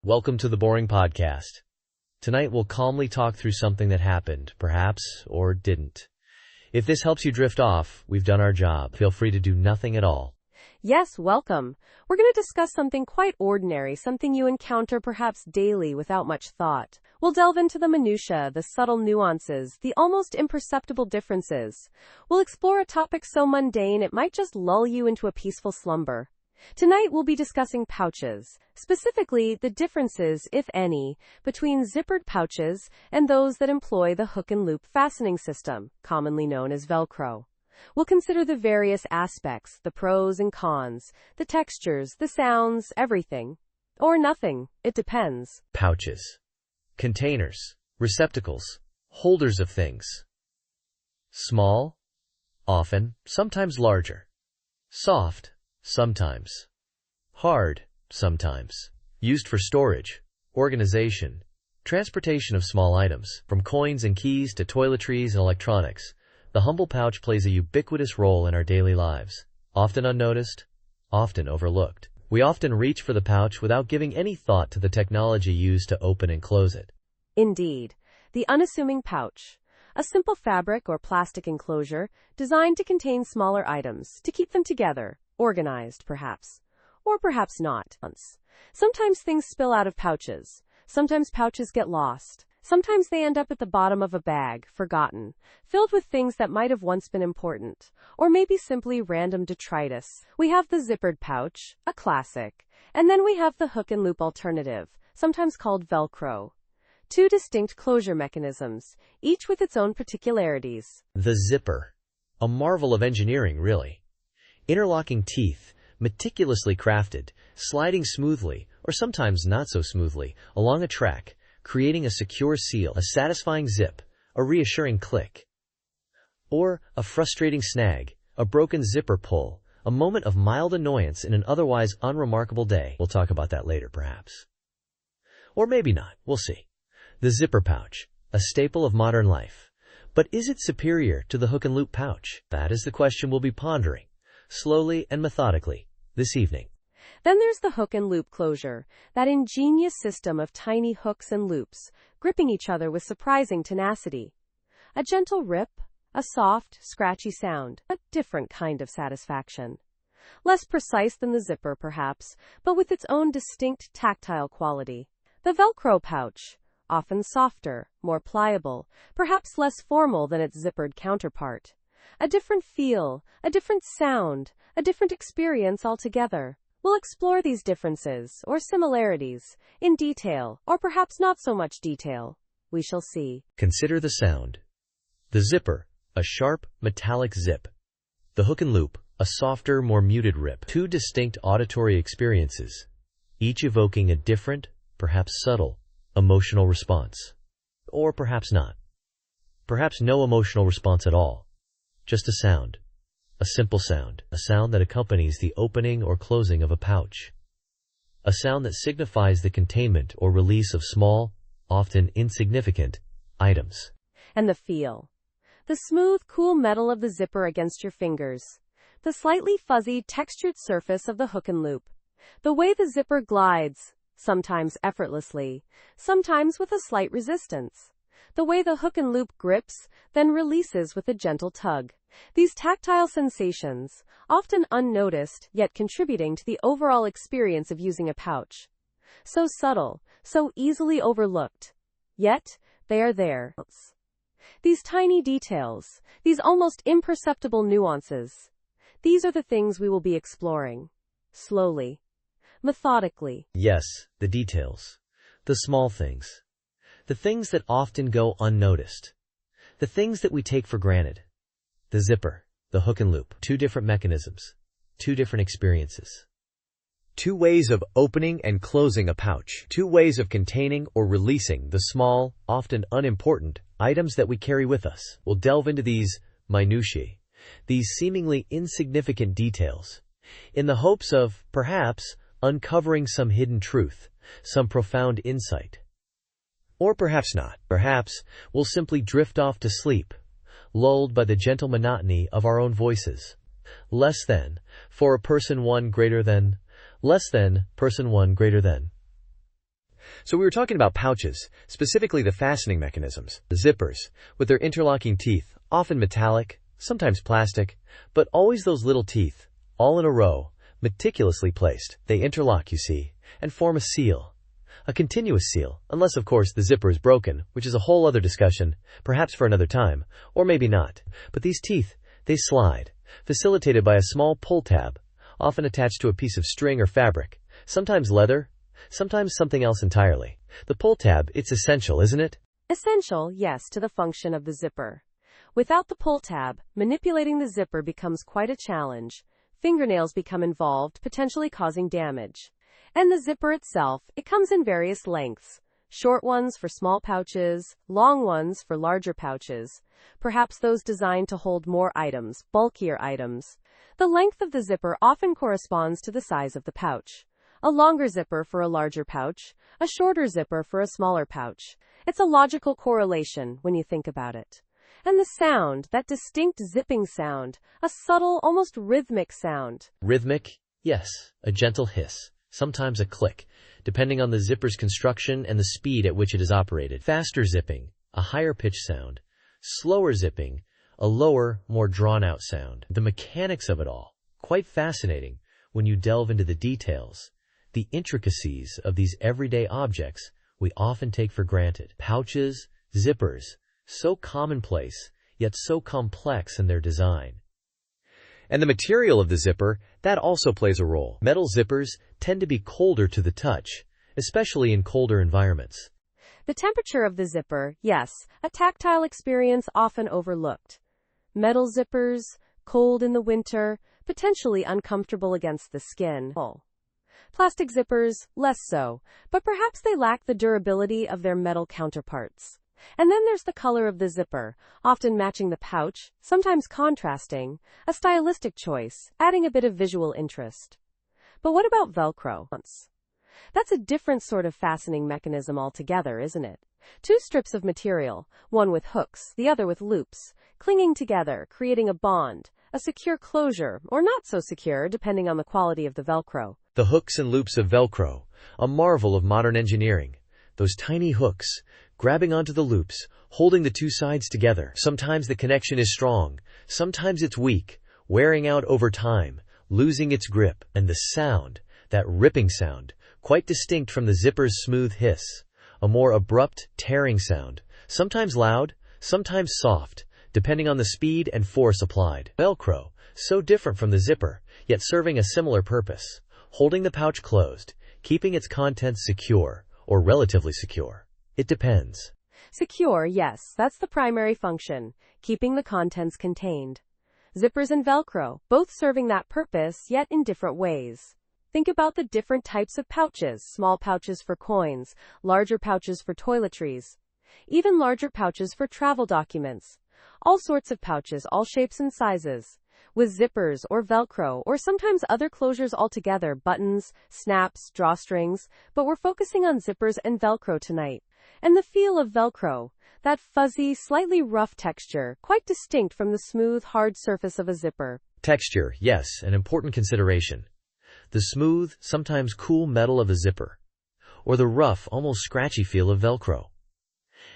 Welcome to the Boring Podcast. Tonight we'll calmly talk through something that happened, perhaps, or didn't. If this helps you drift off, we've done our job. Feel free to do nothing at all. Yes, welcome. We're going to discuss something quite ordinary, something you encounter perhaps daily without much thought. We'll delve into the minutiae, the subtle nuances, the almost imperceptible differences. We'll explore a topic so mundane it might just lull you into a peaceful slumber. Tonight we'll be discussing pouches, specifically the differences, if any, between zippered pouches and those that employ the hook and loop fastening system, commonly known as Velcro. We'll consider the various aspects, the pros and cons, the textures, the sounds, everything. Or nothing, it depends. Pouches. Containers. Receptacles. Holders of things. Small. Often. Sometimes larger. Soft. Sometimes. Hard. Sometimes. Used for storage, organization, transportation of small items, from coins and keys to toiletries and electronics. The humble pouch plays a ubiquitous role in our daily lives. Often unnoticed, often overlooked. We often reach for the pouch without giving any thought to the technology used to open and close it. Indeed, the unassuming pouch. A simple fabric or plastic enclosure designed to contain smaller items, to keep them together, organized perhaps, or perhaps not. Sometimes things spill out of pouches. Sometimes pouches get lost. Sometimes they end up at the bottom of a bag, forgotten, filled with things that might have once been important, or maybe simply random detritus. We have the zippered pouch, a classic, and then we have the hook and loop alternative, sometimes called Velcro. Two distinct closure mechanisms, each with its own particularities. The zipper. A marvel of engineering, really. Interlocking teeth, meticulously crafted, sliding smoothly, or sometimes not so smoothly, along a track, creating a secure seal, a satisfying zip, a reassuring click. Or a frustrating snag, a broken zipper pull, a moment of mild annoyance in an otherwise unremarkable day. We'll talk about that later, perhaps. Or maybe not, we'll see. The zipper pouch, a staple of modern life. But is it superior to the hook and loop pouch? That is the question we'll be pondering, slowly and methodically, this evening. Then there's the hook and loop closure, that ingenious system of tiny hooks and loops, gripping each other with surprising tenacity. A gentle rip, a soft, scratchy sound, a different kind of satisfaction. Less precise than the zipper, perhaps, but with its own distinct tactile quality. The Velcro pouch, often softer, more pliable, perhaps less formal than its zippered counterpart. A different feel, a different sound, a different experience altogether. We'll explore these differences, or similarities, in detail, or perhaps not so much detail. We shall see. Consider the sound. The zipper, a sharp, metallic zip. The hook and loop, a softer, more muted rip. Two distinct auditory experiences, each evoking a different, perhaps subtle, emotional response. Or perhaps not. Perhaps no emotional response at all. Just a sound. A simple sound. A sound that accompanies the opening or closing of a pouch. A sound that signifies the containment or release of small, often insignificant, items. And the feel. The smooth, cool metal of the zipper against your fingers. The slightly fuzzy, textured surface of the hook and loop. The way the zipper glides, sometimes effortlessly, sometimes with a slight resistance. The way the hook and loop grips, then releases with a gentle tug. These tactile sensations, often unnoticed, yet contributing to the overall experience of using a pouch. So subtle, so easily overlooked. Yet, they are there. These tiny details, these almost imperceptible nuances, these are the things we will be exploring. Slowly. Methodically. Yes, the details. The small things. The things that often go unnoticed. The things that we take for granted. The zipper, the hook and loop. Two different mechanisms. Two different experiences. Two ways of opening and closing a pouch. Two ways of containing or releasing the small, often unimportant, items that we carry with us. We'll delve into these minutiae, these seemingly insignificant details, in the hopes of, perhaps, uncovering some hidden truth, some profound insight. Or perhaps not. Perhaps we'll simply drift off to sleep, lulled by the gentle monotony of our own voices. Less than, for a person one greater than, less than, person one greater than. So we were talking about pouches, specifically the fastening mechanisms, the zippers, with their interlocking teeth, often metallic, sometimes plastic, but always those little teeth, all in a row, meticulously placed. They interlock, you see, and form a seal. A continuous seal, unless of course the zipper is broken, which is a whole other discussion, perhaps for another time, or maybe not. But these teeth, they slide, facilitated by a small pull tab, often attached to a piece of string or fabric, sometimes leather, sometimes something else entirely. The pull tab, it's essential, isn't it? Essential, yes, to the function of the zipper. Without the pull tab, manipulating the zipper becomes quite a challenge. Fingernails become involved, potentially causing damage. And the zipper itself, it comes in various lengths. Short ones for small pouches, long ones for larger pouches. Perhaps those designed to hold more items, bulkier items. The length of the zipper often corresponds to the size of the pouch. A longer zipper for a larger pouch, a shorter zipper for a smaller pouch. It's a logical correlation when you think about it. And the sound, that distinct zipping sound, a subtle, almost rhythmic sound. Rhythmic? Yes, a gentle hiss, sometimes a click, depending on the zipper's construction and the speed at which it is operated. Faster zipping, a higher pitch sound. Slower zipping, a lower, more drawn-out sound. The mechanics of it all, quite fascinating when you delve into the details, the intricacies of these everyday objects we often take for granted. Pouches, zippers, so commonplace, yet so complex in their design. And the material of the zipper, that also plays a role. Metal zippers tend to be colder to the touch, especially in colder environments. The temperature of the zipper, yes, a tactile experience often overlooked. Metal zippers, cold in the winter, potentially uncomfortable against the skin. Plastic zippers, less so, but perhaps they lack the durability of their metal counterparts. And then there's the color of the zipper, often matching the pouch, sometimes contrasting, a stylistic choice, adding a bit of visual interest. But what about Velcro? That's a different sort of fastening mechanism altogether, isn't it? Two strips of material, one with hooks, the other with loops, clinging together, creating a bond, a secure closure, or not so secure, depending on the quality of the Velcro. The hooks and loops of Velcro, a marvel of modern engineering. Those tiny hooks, grabbing onto the loops, holding the two sides together. Sometimes the connection is strong, sometimes it's weak, wearing out over time, losing its grip. And the sound, that ripping sound, quite distinct from the zipper's smooth hiss, a more abrupt, tearing sound, sometimes loud, sometimes soft, depending on the speed and force applied. Velcro, so different from the zipper, yet serving a similar purpose, holding the pouch closed, keeping its contents secure, or relatively secure. It depends. Secure, yes, that's the primary function, keeping the contents contained. Zippers and Velcro, both serving that purpose, yet in different ways. Think about the different types of pouches, small pouches for coins, larger pouches for toiletries, even larger pouches for travel documents. All sorts of pouches, all shapes and sizes, with zippers or Velcro or sometimes other closures altogether, buttons, snaps, drawstrings, but we're focusing on zippers and Velcro tonight. And the feel of Velcro, that fuzzy, slightly rough texture, quite distinct from the smooth, hard surface of a zipper. Texture, yes, an important consideration. The smooth, sometimes cool metal of a zipper, or the rough, almost scratchy feel of Velcro.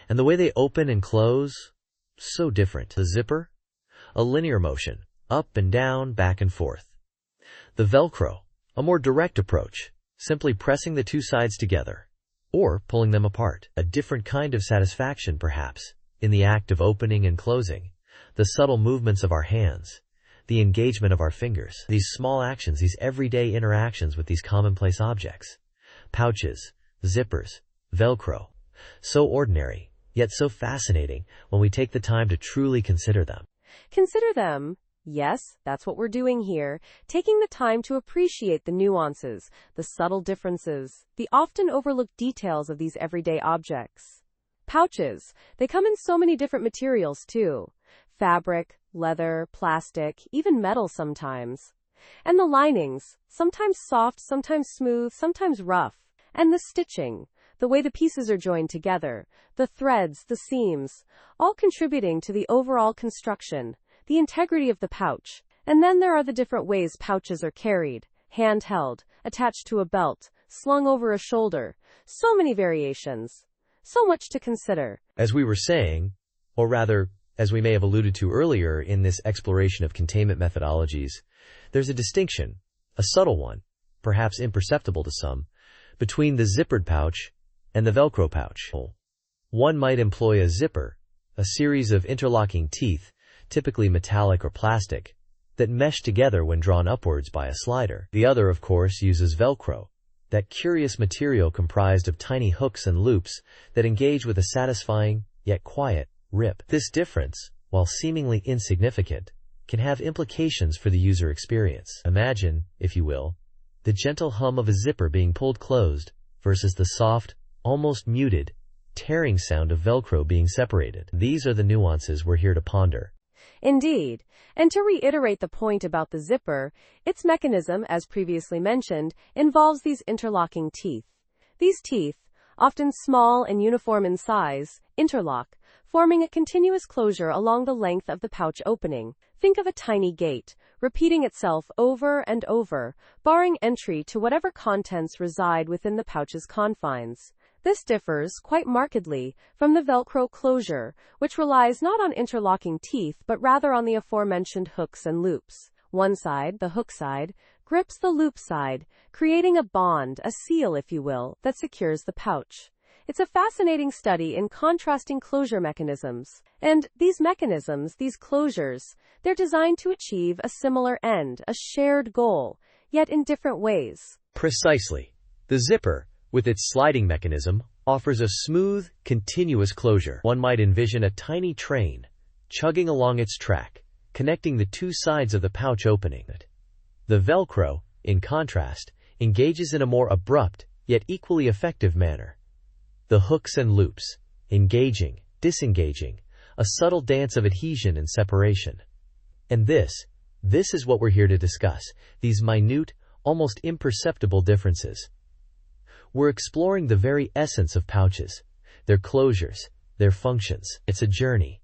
And the way they open and close, so different. The zipper, a linear motion, up and down, back and forth. The Velcro, a more direct approach, simply pressing the two sides together, or pulling them apart. A different kind of satisfaction, perhaps, in the act of opening and closing, the subtle movements of our hands, the engagement of our fingers, these small actions, these everyday interactions with these commonplace objects. Pouches, zippers, Velcro, so ordinary, yet so fascinating when we take the time to truly consider them. Consider them. Yes, that's what we're doing here, taking the time to appreciate the nuances, the subtle differences, the often overlooked details of these everyday objects. Pouches, they come in so many different materials too. Fabric, leather, plastic, even metal sometimes. And the linings, sometimes soft, sometimes smooth, sometimes rough. And the stitching, the way the pieces are joined together, the threads, the seams, all contributing to the overall construction, the integrity of the pouch. And then there are the different ways pouches are carried, handheld, attached to a belt, slung over a shoulder. So many variations. So much to consider. As we were saying, or rather, as we may have alluded to earlier in this exploration of containment methodologies, there's a distinction, a subtle one, perhaps imperceptible to some, between the zippered pouch and the Velcro pouch. One might employ a zipper, a series of interlocking teeth, typically metallic or plastic, that mesh together when drawn upwards by a slider. The other, of course, uses Velcro, that curious material comprised of tiny hooks and loops that engage with a satisfying, yet quiet, rip. This difference, while seemingly insignificant, can have implications for the user experience. Imagine, if you will, the gentle hum of a zipper being pulled closed versus the soft, almost muted, tearing sound of Velcro being separated. These are the nuances we're here to ponder. Indeed. And to reiterate the point about the zipper, its mechanism, as previously mentioned, involves these interlocking teeth. These teeth, often small and uniform in size, interlock, forming a continuous closure along the length of the pouch opening. Think of a tiny gate, repeating itself over and over, barring entry to whatever contents reside within the pouch's confines. This differs quite markedly from the Velcro closure, which relies not on interlocking teeth but rather on the aforementioned hooks and loops. One side, the hook side, grips the loop side, creating a bond, a seal if you will, that secures the pouch. It's a fascinating study in contrasting closure mechanisms. And these mechanisms, these closures, they're designed to achieve a similar end, a shared goal, yet in different ways. Precisely. The zipper, with its sliding mechanism, offers a smooth, continuous closure. One might envision a tiny train, chugging along its track, connecting the two sides of the pouch opening. The Velcro, in contrast, engages in a more abrupt, yet equally effective manner. The hooks and loops, engaging, disengaging, a subtle dance of adhesion and separation. And this is what we're here to discuss, these minute, almost imperceptible differences. We're exploring the very essence of pouches, their closures, their functions. It's a journey.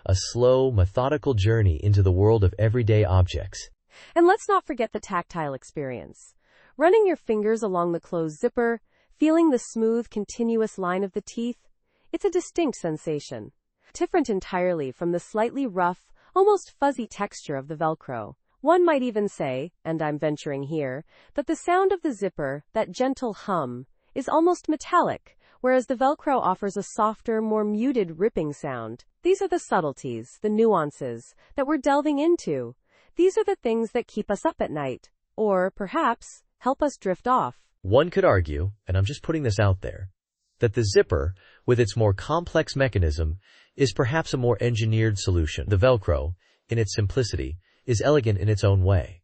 A slow, methodical journey into the world of everyday objects. And let's not forget the tactile experience. Running your fingers along the closed zipper, feeling the smooth, continuous line of the teeth, it's a distinct sensation. Different entirely from the slightly rough, almost fuzzy texture of the Velcro. One might even say, and I'm venturing here, that the sound of the zipper, that gentle hum, is almost metallic, whereas the Velcro offers a softer, more muted ripping sound. These are the subtleties, the nuances, that we're delving into. These are the things that keep us up at night, or, perhaps, help us drift off. One could argue, and I'm just putting this out there, that the zipper, with its more complex mechanism, is perhaps a more engineered solution. The Velcro, in its simplicity, is elegant in its own way.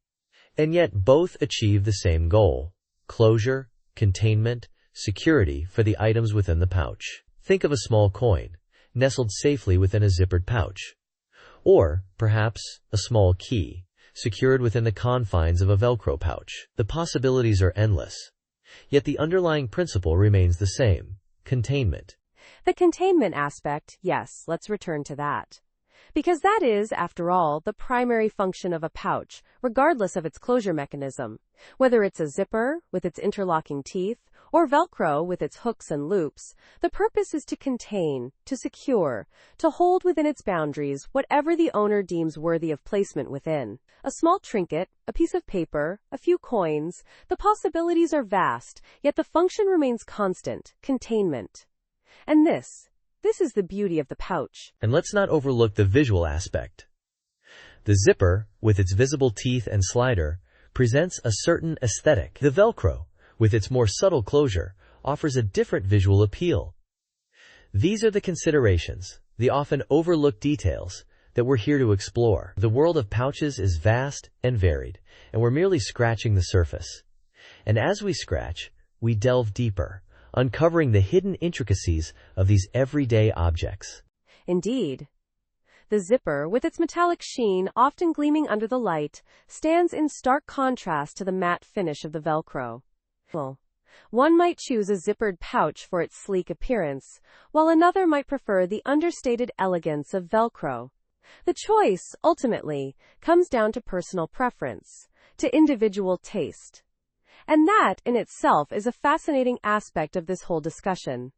And yet both achieve the same goal: closure, containment, security for the items within the pouch. Think of a small coin, nestled safely within a zippered pouch. Or, perhaps, a small key, secured within the confines of a Velcro pouch. The possibilities are endless. Yet the underlying principle remains the same: containment. The containment aspect, yes, let's return to that. Because that is, after all, the primary function of a pouch, regardless of its closure mechanism. Whether it's a zipper, with its interlocking teeth, or Velcro with its hooks and loops, the purpose is to contain, to secure, to hold within its boundaries whatever the owner deems worthy of placement within. A small trinket, a piece of paper, a few coins, the possibilities are vast, yet the function remains constant: containment. And this is the beauty of the pouch. And let's not overlook the visual aspect. The zipper, with its visible teeth and slider, presents a certain aesthetic. The Velcro, with its more subtle closure, offers a different visual appeal. These are the considerations, the often overlooked details, that we're here to explore. The world of pouches is vast and varied, and we're merely scratching the surface. And as we scratch, we delve deeper, uncovering the hidden intricacies of these everyday objects. Indeed. The zipper, with its metallic sheen often gleaming under the light, stands in stark contrast to the matte finish of the Velcro. One might choose a zippered pouch for its sleek appearance, while another might prefer the understated elegance of Velcro. The choice, ultimately, comes down to personal preference, to individual taste. And that, in itself, is a fascinating aspect of this whole discussion.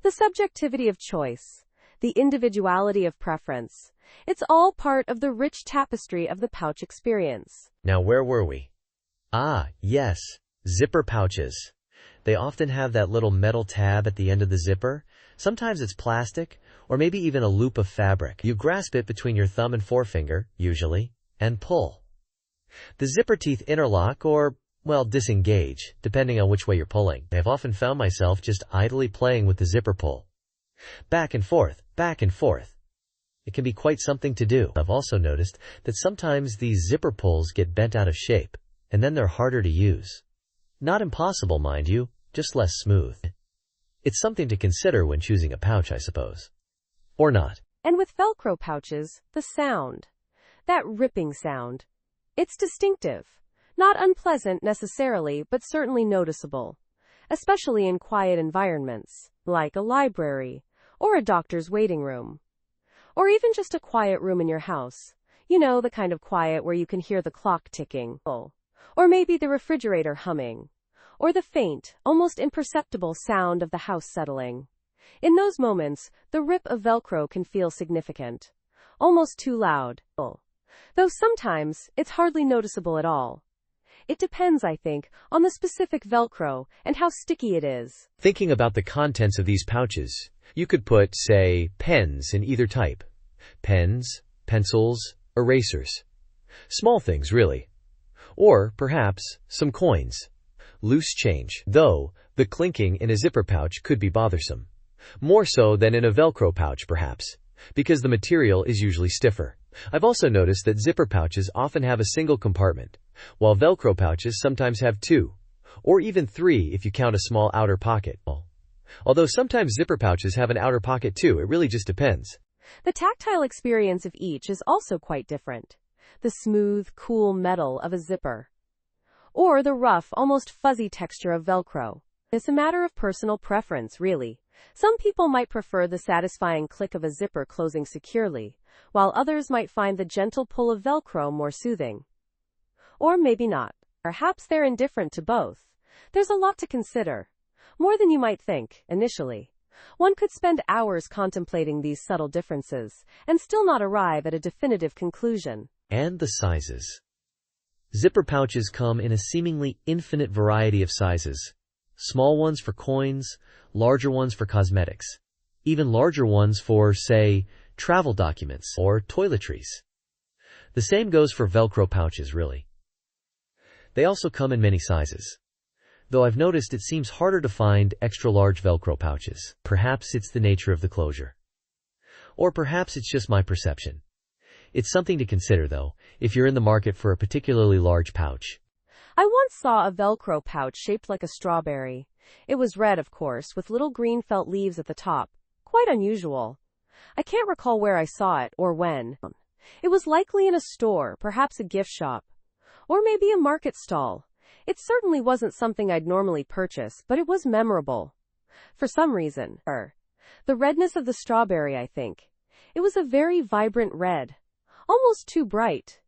The subjectivity of choice, the individuality of preference. It's all part of the rich tapestry of the pouch experience. Now where were we? Ah, yes, zipper pouches. They often have that little metal tab at the end of the zipper. Sometimes it's plastic, or maybe even a loop of fabric. You grasp it between your thumb and forefinger, usually, and pull. The zipper teeth interlock or, well, disengage, depending on which way you're pulling. I've often found myself just idly playing with the zipper pull. Back and forth, back and forth. It can be quite something to do. I've also noticed that sometimes these zipper pulls get bent out of shape, and then they're harder to use. Not impossible, mind you, just less smooth. It's something to consider when choosing a pouch, I suppose. Or not. And with Velcro pouches, the sound. That ripping sound. It's distinctive. Not unpleasant necessarily, but certainly noticeable. Especially in quiet environments, like a library, or a doctor's waiting room. Or even just a quiet room in your house. You know, the kind of quiet where you can hear the clock ticking. Or maybe the refrigerator humming. Or the faint, almost imperceptible sound of the house settling. In those moments, the rip of Velcro can feel significant. Almost too loud. Though sometimes, it's hardly noticeable at all. It depends, I think, on the specific Velcro and how sticky it is. Thinking about the contents of these pouches, you could put, say, pens in either type. Pens, pencils, erasers. Small things, really. Or, perhaps, some coins. Loose change. Though, the clinking in a zipper pouch could be bothersome. More so than in a Velcro pouch, perhaps, because the material is usually stiffer. I've also noticed that zipper pouches often have a single compartment, while Velcro pouches sometimes have two, or even three if you count a small outer pocket. Although sometimes zipper pouches have an outer pocket too, it really just depends. The tactile experience of each is also quite different. The smooth, cool metal of a zipper. Or the rough, almost fuzzy texture of Velcro. It's a matter of personal preference, really. Some people might prefer the satisfying click of a zipper closing securely, while others might find the gentle pull of Velcro more soothing. Or maybe not. Perhaps they're indifferent to both. There's a lot to consider. More than you might think, initially. One could spend hours contemplating these subtle differences, and still not arrive at a definitive conclusion. And the sizes. Zipper pouches come in a seemingly infinite variety of sizes. Small ones for coins, larger ones for cosmetics, even larger ones for, say, travel documents or toiletries. The same goes for Velcro pouches, really. They also come in many sizes. Though I've noticed it seems harder to find extra-large Velcro pouches. Perhaps it's the nature of the closure. Or perhaps it's just my perception. It's something to consider, though, if you're in the market for a particularly large pouch. I once saw a Velcro pouch shaped like a strawberry. It was red, of course, with little green felt leaves at the top. Quite unusual. I can't recall where I saw it or when. It was likely in a store, perhaps a gift shop. Or maybe a market stall. It certainly wasn't something I'd normally purchase, but it was memorable. For some reason. The redness of the strawberry, I think. It was a very vibrant red. Almost too bright.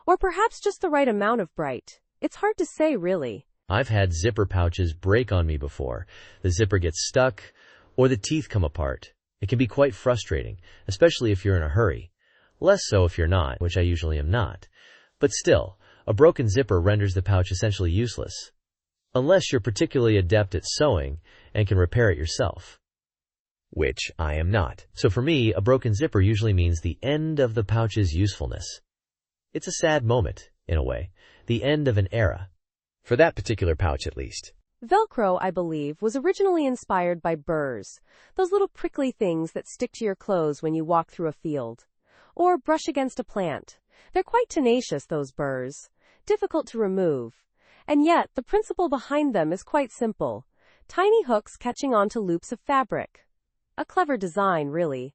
Or perhaps just the right amount of bright. It's hard to say, really. I've had zipper pouches break on me before. The zipper gets stuck, or the teeth come apart. It can be quite frustrating, especially if you're in a hurry. Less so if you're not, which I usually am not. But still, a broken zipper renders the pouch essentially useless. Unless you're particularly adept at sewing and can repair it yourself. Which I am not. So for me, a broken zipper usually means the end of the pouch's usefulness. It's a sad moment, in a way. The end of an era. For that particular pouch, at least. Velcro, I believe, was originally inspired by burrs, those little prickly things that stick to your clothes when you walk through a field. Or brush against a plant. They're quite tenacious, those burrs. Difficult to remove. And yet, the principle behind them is quite simple. Tiny hooks catching onto loops of fabric. A clever design, really.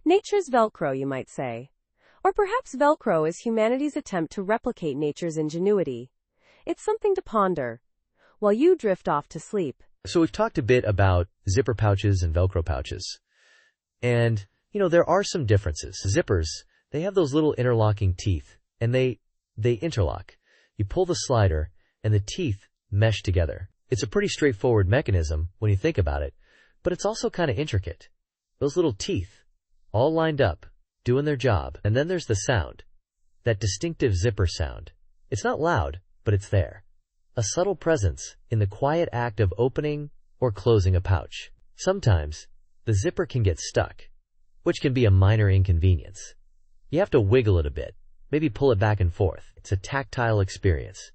Nature's Velcro, you might say. Or perhaps Velcro is humanity's attempt to replicate nature's ingenuity. It's something to ponder, while you drift off to sleep. So we've talked a bit about zipper pouches and Velcro pouches. And, there are some differences. Zippers, they have those little interlocking teeth, and they interlock. You pull the slider, and the teeth mesh together. It's a pretty straightforward mechanism when you think about it, but it's also kind of intricate. Those little teeth, all lined up, doing their job. And then there's the sound, that distinctive zipper sound. It's not loud, but it's there. A subtle presence in the quiet act of opening or closing a pouch. Sometimes, the zipper can get stuck, which can be a minor inconvenience. You have to wiggle it a bit, maybe pull it back and forth. It's a tactile experience,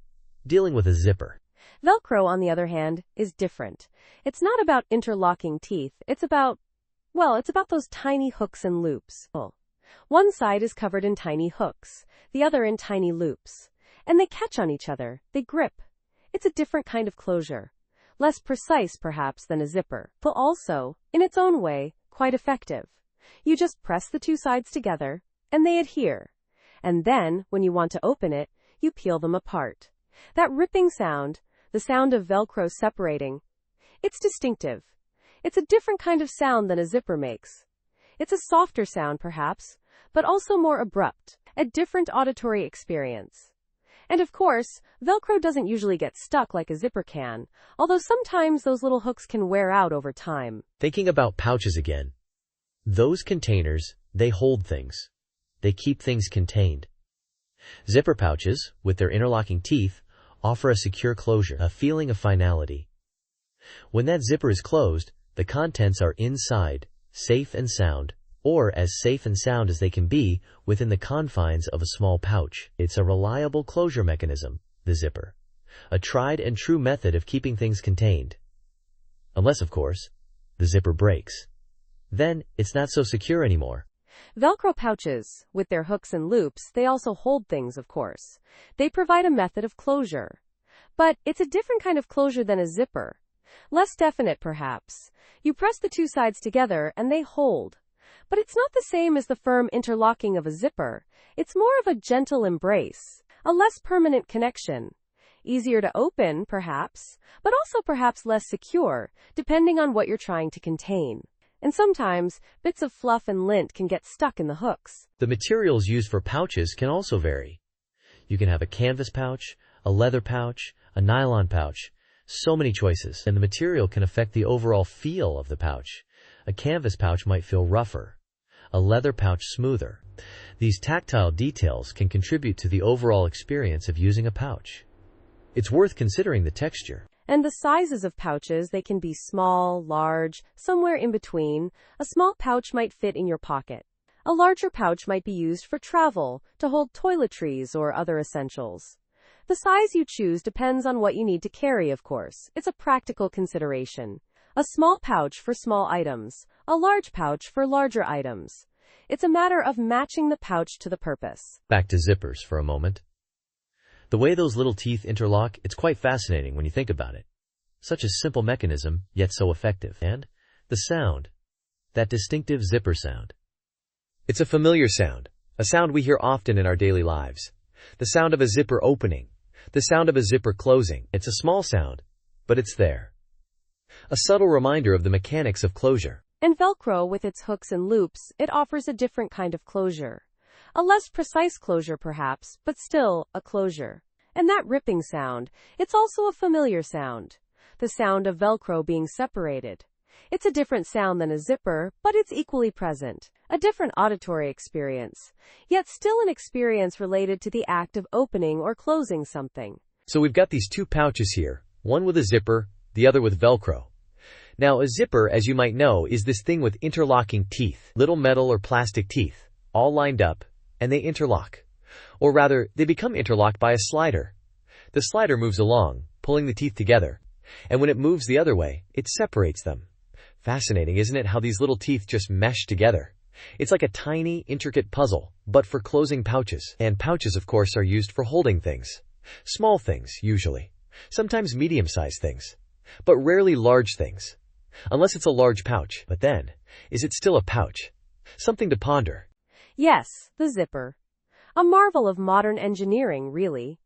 dealing with a zipper. Velcro, on the other hand, is different. It's not about interlocking teeth. It's about those tiny hooks and loops. One side is covered in tiny hooks, the other in tiny loops. And they catch on each other. They grip. It's a different kind of closure. Less precise, perhaps, than a zipper, but also, in its own way, quite effective. You just press the two sides together, and they adhere. And then, when you want to open it, you peel them apart. That ripping sound, the sound of Velcro separating, it's distinctive. It's a different kind of sound than a zipper makes. It's a softer sound, perhaps, but also more abrupt, a different auditory experience. And of course, Velcro doesn't usually get stuck like a zipper can, although sometimes those little hooks can wear out over time. Thinking about pouches again. Those containers, they hold things. They keep things contained. Zipper pouches, with their interlocking teeth, offer a secure closure, a feeling of finality. When that zipper is closed, the contents are inside, safe and sound, or as safe and sound as they can be within the confines of a small pouch. It's a reliable closure mechanism, the zipper. A tried and true method of keeping things contained. Unless, of course, the zipper breaks. Then, it's not so secure anymore. Velcro pouches, with their hooks and loops, they also hold things, of course. They provide a method of closure. But it's a different kind of closure than a zipper. Less definite, perhaps. You press the two sides together and they hold. But it's not the same as the firm interlocking of a zipper. It's more of a gentle embrace, a less permanent connection. Easier to open, perhaps, but also perhaps less secure, depending on what you're trying to contain. And sometimes, bits of fluff and lint can get stuck in the hooks. The materials used for pouches can also vary. You can have a canvas pouch, a leather pouch, a nylon pouch. So many choices, and the material can affect the overall feel of the pouch. A canvas pouch might feel rougher, a leather pouch smoother. These tactile details can contribute to the overall experience of using a pouch. It's worth considering the texture. And the sizes of pouches, they can be small, large, somewhere in between. A small pouch might fit in your pocket. A larger pouch might be used for travel, to hold toiletries or other essentials. The size you choose depends on what you need to carry, of course. It's a practical consideration. A small pouch for small items, a large pouch for larger items. It's a matter of matching the pouch to the purpose. Back to zippers for a moment. The way those little teeth interlock, it's quite fascinating when you think about it. Such a simple mechanism, yet so effective. And the sound, that distinctive zipper sound. It's a familiar sound, a sound we hear often in our daily lives. The sound of a zipper opening, the sound of a zipper closing. It's a small sound, but it's there. A subtle reminder of the mechanics of closure. And Velcro, with its hooks and loops, it offers a different kind of closure. A less precise closure, perhaps, but still a closure. And that ripping sound, it's also a familiar sound. The sound of Velcro being separated. It's a different sound than a zipper, but it's equally present. A different auditory experience, yet still an experience related to the act of opening or closing something. So we've got these two pouches here, one with a zipper, the other with Velcro. Now, a zipper, as you might know, is this thing with interlocking teeth, little metal or plastic teeth, all lined up, and they interlock. Or rather, they become interlocked by a slider. The slider moves along, pulling the teeth together, and when it moves the other way, it separates them. Fascinating, isn't it, how these little teeth just mesh together? It's like a tiny, intricate puzzle, but for closing pouches. And pouches, of course, are used for holding things. Small things, usually. Sometimes medium-sized things. But rarely large things. Unless it's a large pouch. But then, is it still a pouch? Something to ponder. Yes, the zipper. A marvel of modern engineering, really.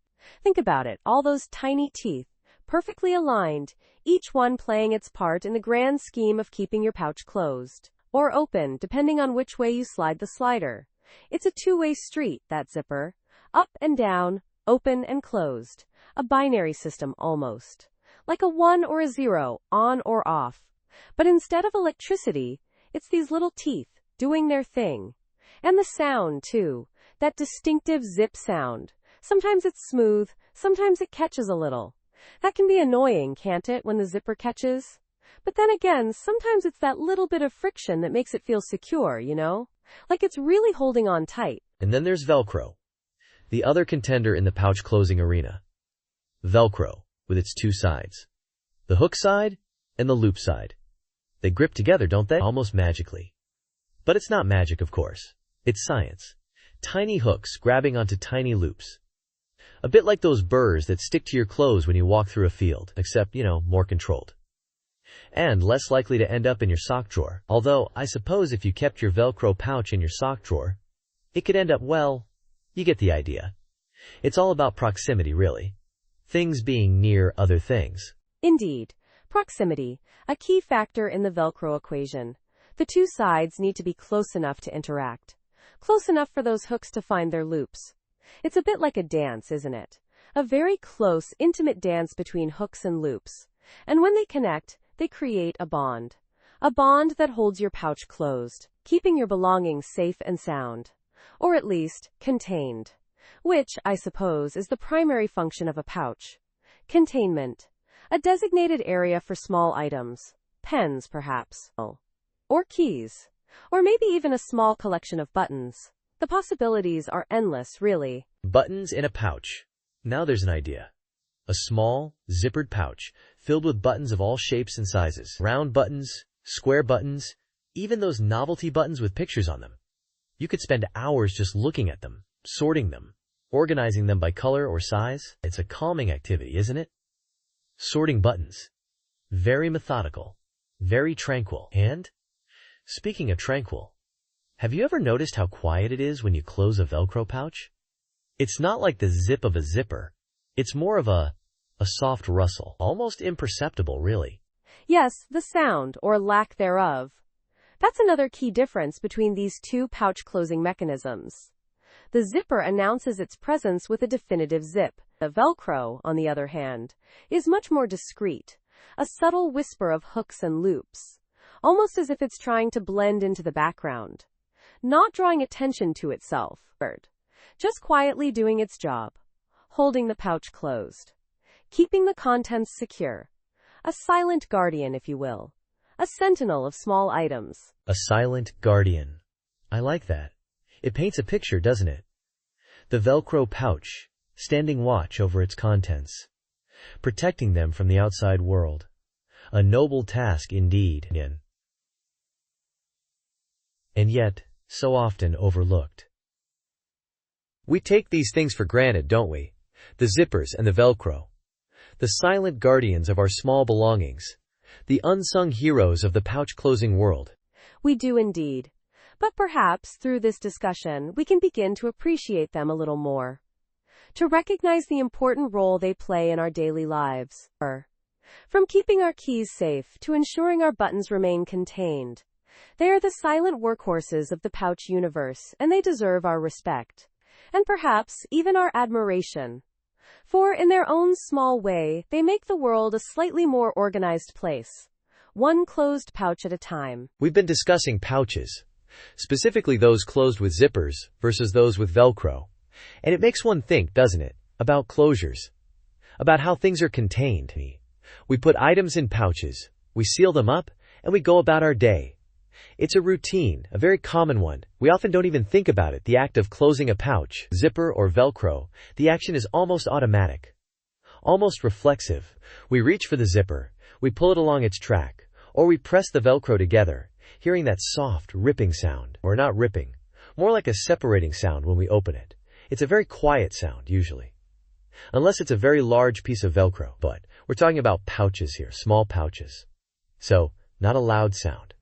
Think about it, all those tiny teeth, perfectly aligned, each one playing its part in the grand scheme of keeping your pouch closed. Or open, depending on which way you slide the slider. It's a two-way street, that zipper. Up and down, open and closed. a binary system almost, like a 1 or a 0, on or off. But instead of electricity, it's these little teeth doing their thing. And the sound, too, that distinctive zip sound. Sometimes it's smooth, sometimes it catches a little. That can be annoying, can't it, when the zipper catches? But then again, sometimes it's that little bit of friction that makes it feel secure, you know? Like it's really holding on tight. And then there's Velcro, the other contender in the pouch closing arena. Velcro, with its two sides. The hook side and the loop side. They grip together, don't they? Almost magically. But it's not magic, of course. It's science. Tiny hooks grabbing onto tiny loops. A bit like those burrs that stick to your clothes when you walk through a field, except, more controlled. And less likely to end up in your sock drawer. Although, I suppose if you kept your Velcro pouch in your sock drawer, it could end up, well, you get the idea. It's all about proximity, really. Things being near other things. Indeed. Proximity, a key factor in the Velcro equation. The two sides need to be close enough to interact. Close enough for those hooks to find their loops. It's a bit like a dance, isn't it? A very close, intimate dance between hooks and loops. And when they connect, they create a bond. A bond that holds your pouch closed, keeping your belongings safe and sound. Or at least, contained. Which, I suppose, is the primary function of a pouch. Containment. A designated area for small items. Pens, perhaps. Or keys. Or maybe even a small collection of buttons. The possibilities are endless, really. Buttons in a pouch. Now there's an idea. A small, zippered pouch, filled with buttons of all shapes and sizes. Round buttons, square buttons, even those novelty buttons with pictures on them. You could spend hours just looking at them, sorting them, organizing them by color or size. It's a calming activity, isn't it? Sorting buttons. Very methodical, very tranquil. And, speaking of tranquil, have you ever noticed how quiet it is when you close a Velcro pouch? It's not like the zip of a zipper. It's more of a soft rustle, almost imperceptible, really. Yes, the sound, or lack thereof. That's another key difference between these two pouch closing mechanisms. The zipper announces its presence with a definitive zip. The Velcro, on the other hand, is much more discreet, a subtle whisper of hooks and loops, almost as if it's trying to blend into the background, not drawing attention to itself, just quietly doing its job, holding the pouch closed, keeping the contents secure, a silent guardian, if you will, a sentinel of small items. A silent guardian. I like that. It paints a picture, doesn't it? The Velcro pouch, standing watch over its contents, protecting them from the outside world. A noble task indeed. And yet, so often overlooked. We take these things for granted, don't we? The zippers and the Velcro. The silent guardians of our small belongings. The unsung heroes of the pouch-closing world. We do indeed. But perhaps, through this discussion, we can begin to appreciate them a little more. To recognize the important role they play in our daily lives. From keeping our keys safe to ensuring our buttons remain contained. They are the silent workhorses of the pouch universe, and they deserve our respect. And perhaps even our admiration. For, in their own small way, they make the world a slightly more organized place. One closed pouch at a time. We've been discussing pouches, specifically those closed with zippers versus those with Velcro. And it makes one think, doesn't it, about closures, about how things are contained. We put items in pouches, we seal them up, and we go about our day. It's a routine, a very common one. We often don't even think about it. The act of closing a pouch, zipper or Velcro, the action is almost automatic, almost reflexive. We reach for the zipper, we pull it along its track, or we press the Velcro together, hearing that soft, ripping sound. Or not ripping, more like a separating sound when we open it. It's a very quiet sound, usually. Unless it's a very large piece of Velcro. But we're talking about pouches here, small pouches. So, not a loud sound.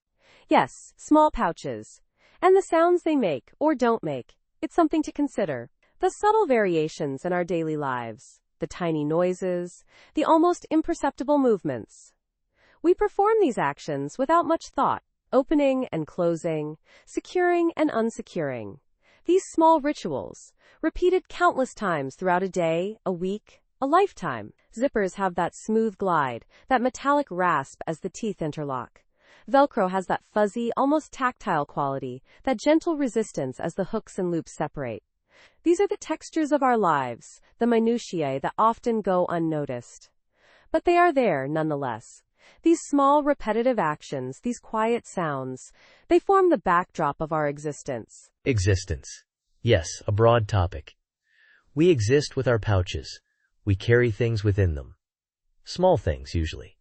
Yes, small pouches. And the sounds they make, or don't make, it's something to consider. The subtle variations in our daily lives, the tiny noises, the almost imperceptible movements. We perform these actions without much thought, opening and closing, securing and unsecuring. These small rituals, repeated countless times throughout a day, a week, a lifetime. Zippers have that smooth glide, that metallic rasp as the teeth interlock. Velcro has that fuzzy, almost tactile quality, that gentle resistance as the hooks and loops separate. These are the textures of our lives, the minutiae that often go unnoticed. But they are there, nonetheless. These small, repetitive actions, these quiet sounds, they form the backdrop of our existence. Existence. Yes, a broad topic. We exist with our pouches. We carry things within them. Small things, usually.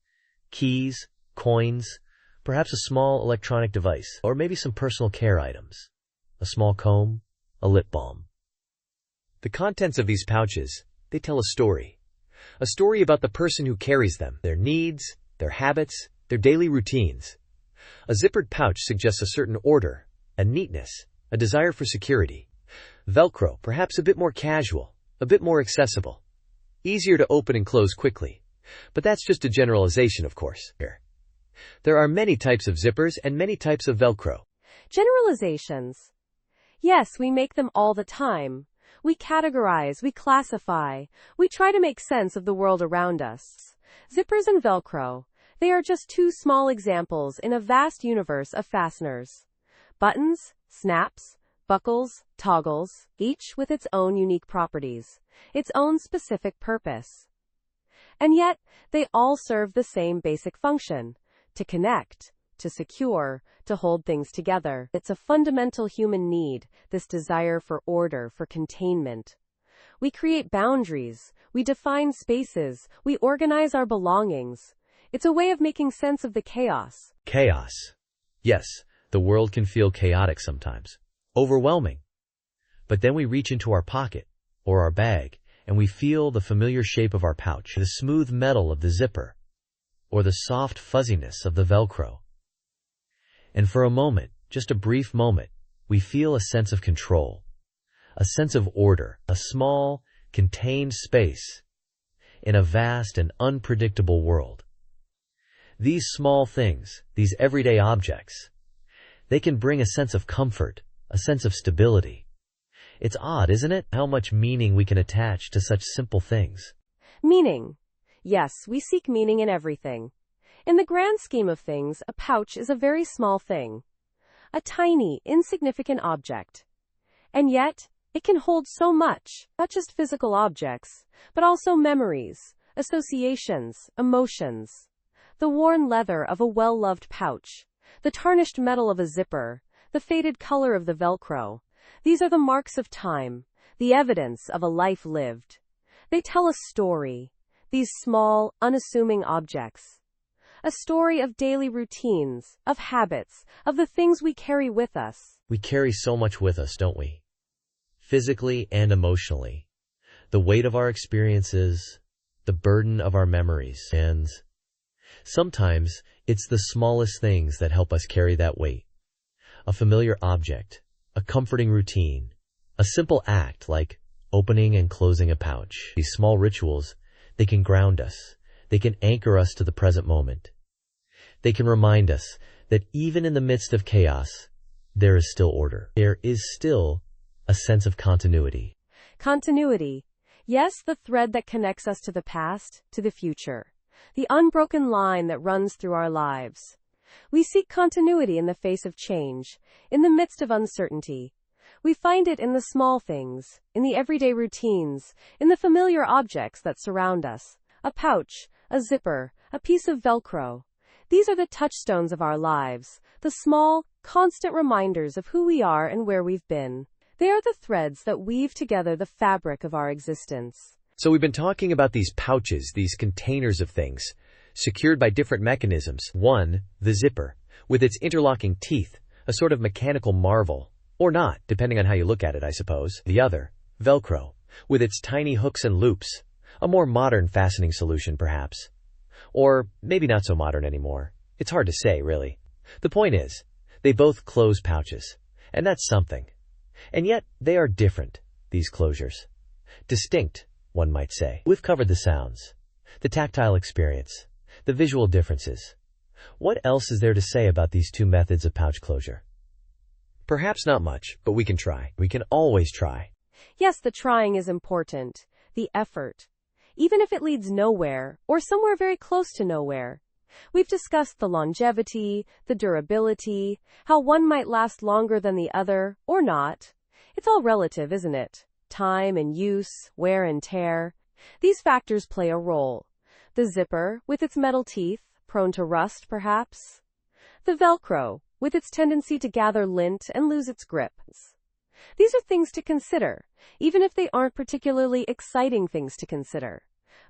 Keys, coins, perhaps a small electronic device, or maybe some personal care items. A small comb, a lip balm. The contents of these pouches, they tell a story. A story about the person who carries them, their needs, their habits, their daily routines. A zippered pouch suggests a certain order, a neatness, a desire for security. Velcro, perhaps a bit more casual, a bit more accessible. Easier to open and close quickly. But that's just a generalization, of course. There are many types of zippers and many types of Velcro. Generalizations. Yes, we make them all the time. We categorize, we classify, we try to make sense of the world around us. Zippers and Velcro, they are just two small examples in a vast universe of fasteners. Buttons, snaps, buckles, toggles, each with its own unique properties, its own specific purpose. And yet, they all serve the same basic function: to connect, to secure, to hold things together. It's a fundamental human need, this desire for order, for containment. We create boundaries, we define spaces, we organize our belongings. It's a way of making sense of the chaos. Chaos. Yes, the world can feel chaotic sometimes. Overwhelming. But then we reach into our pocket, or our bag, and we feel the familiar shape of our pouch, the smooth metal of the zipper, or the soft fuzziness of the Velcro. And for a moment, just a brief moment, we feel a sense of control, a sense of order, a small, contained space in a vast and unpredictable world. These small things, these everyday objects, they can bring a sense of comfort, a sense of stability. It's odd, isn't it, how much meaning we can attach to such simple things? Meaning. Yes, we seek meaning in everything. In the grand scheme of things, a pouch is a very small thing. A tiny, insignificant object. And yet, it can hold so much, not just physical objects, but also memories, associations, emotions. The worn leather of a well-loved pouch, the tarnished metal of a zipper, the faded color of the Velcro. These are the marks of time, the evidence of a life lived. They tell a story, these small, unassuming objects. A story of daily routines, of habits, of the things we carry with us. We carry so much with us, don't we? Physically and emotionally. The weight of our experiences, the burden of our memories, and sometimes it's the smallest things that help us carry that weight. A familiar object, a comforting routine, a simple act like opening and closing a pouch. These small rituals, they can ground us. They can anchor us to the present moment. They can remind us that even in the midst of chaos, there is still order. There is still a sense of continuity. Continuity. Yes, the thread that connects us to the past, to the future. The unbroken line that runs through our lives. We seek continuity in the face of change, in the midst of uncertainty. We find it in the small things, in the everyday routines, in the familiar objects that surround us. A pouch, a zipper, a piece of Velcro. These are the touchstones of our lives, the small, constant reminders of who we are and where we've been. They are the threads that weave together the fabric of our existence. So we've been talking about these pouches, these containers of things, secured by different mechanisms. One, the zipper, with its interlocking teeth, a sort of mechanical marvel. Or not, depending on how you look at it, I suppose. The other, Velcro, with its tiny hooks and loops, a more modern fastening solution, perhaps. Or maybe not so modern anymore. It's hard to say, really. The point is, they both close pouches, and that's something. And yet, they are different, these closures. Distinct, one might say. We've covered the sounds, the tactile experience, the visual differences. What else is there to say about these two methods of pouch closure? Perhaps not much, but we can try. We can always try. Yes, the trying is important. The effort. even if it leads nowhere or somewhere very close to nowhere. We've discussed the longevity, the durability, how one might last longer than the other, or not. It's all relative, isn't it? Time and use, wear and tear. These factors play a role. The zipper, with its metal teeth, prone to rust, perhaps. The Velcro, with its tendency to gather lint and lose its grip. These are things to consider, even if they aren't particularly exciting things to consider.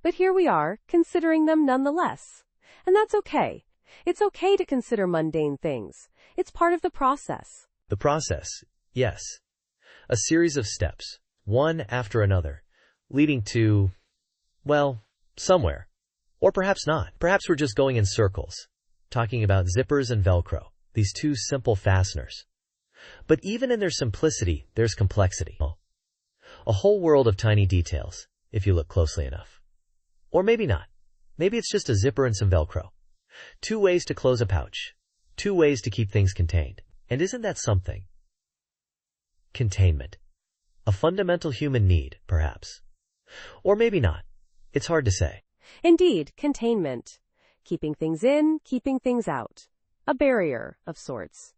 But here we are, considering them nonetheless. And that's okay. It's okay to consider mundane things. It's part of the process. The process, yes. A series of steps, one after another, leading to, well, somewhere. Or perhaps not. Perhaps we're just going in circles, talking about zippers and Velcro, these two simple fasteners. But even in their simplicity, there's complexity. A whole world of tiny details, if you look closely enough. Or maybe not. Maybe it's just a zipper and some Velcro. Two ways to close a pouch. Two ways to keep things contained. And isn't that something? Containment. A fundamental human need, perhaps. Or maybe not. It's hard to say. Indeed, containment. Keeping things in, keeping things out. A barrier, of sorts.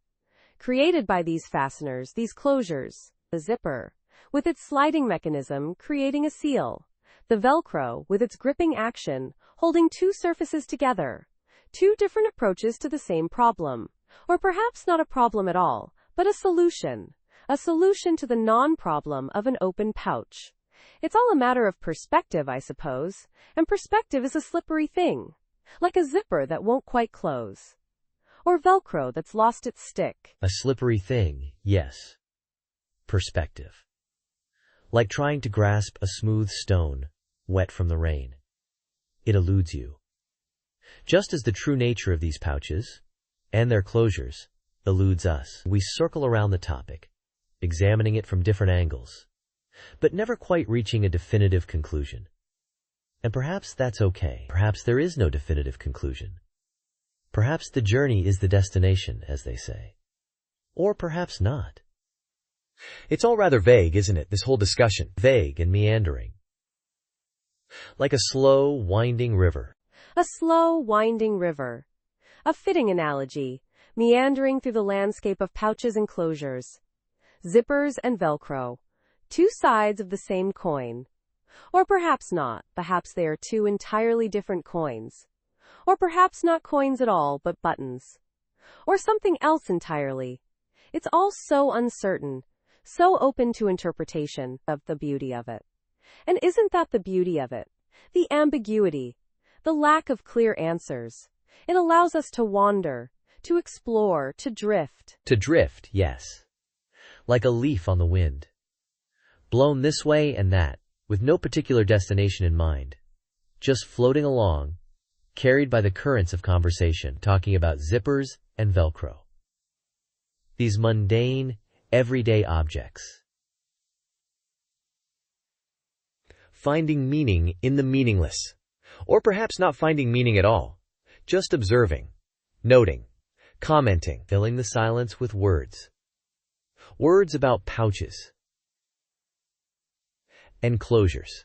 Created by these fasteners, these closures. The zipper, with its sliding mechanism, creating a seal. The Velcro, with its gripping action, holding two surfaces together. Two different approaches to the same problem. Or perhaps not a problem at all, but a solution. A solution to the non-problem of an open pouch. It's all a matter of perspective, I suppose, and perspective is a slippery thing. Like a zipper that won't quite close. Or Velcro that's lost its stick. A slippery thing, yes. Perspective. Like trying to grasp a smooth stone, wet from the rain. It eludes you. Just as the true nature of these pouches, and their closures, eludes us. We circle around the topic, examining it from different angles, but never quite reaching a definitive conclusion. And perhaps that's okay. Perhaps there is no definitive conclusion. Perhaps the journey is the destination, as they say. Or perhaps not. It's all rather vague, isn't it, this whole discussion? Vague and meandering. Like a slow, winding river. A slow, winding river. A fitting analogy, meandering through the landscape of pouches and closures. Zippers and Velcro. Two sides of the same coin. Or perhaps not. Perhaps they are two entirely different coins. Or perhaps not coins at all, but buttons. Or something else entirely. It's all so uncertain, so open to interpretation of the beauty of it. And isn't that the beauty of it? The ambiguity, the lack of clear answers. It allows us to wander, to explore, to drift. To drift, yes. Like a leaf on the wind. Blown this way and that, with no particular destination in mind. Just floating along, carried by the currents of conversation, talking about zippers and Velcro. These mundane, everyday objects. Finding meaning in the meaningless. Or perhaps not finding meaning at all. Just observing, noting, commenting, filling the silence with words. Words about pouches. Enclosures.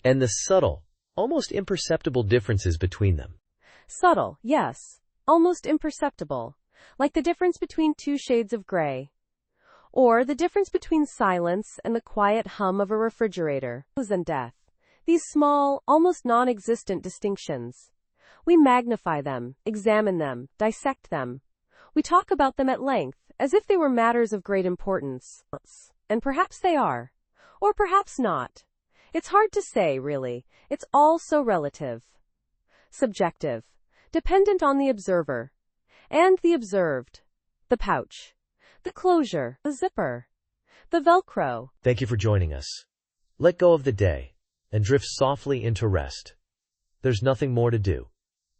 And the subtle, almost imperceptible differences between them. Subtle, yes. Almost imperceptible. Like the difference between two shades of gray. Or the difference between silence and the quiet hum of a refrigerator. And death. These small, almost non-existent distinctions. We magnify them, examine them, dissect them. We talk about them at length, as if they were matters of great importance. And perhaps they are. Or perhaps not. It's hard to say, really. It's all so relative. Subjective. Dependent on the observer. And the observed. The pouch. The closure. The zipper. The Velcro. Thank you for joining us. Let go of the day and drift softly into rest. There's nothing more to do.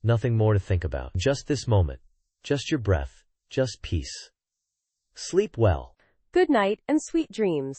Nothing more to think about. Just this moment. Just your breath. Just peace. Sleep well. Good night and sweet dreams.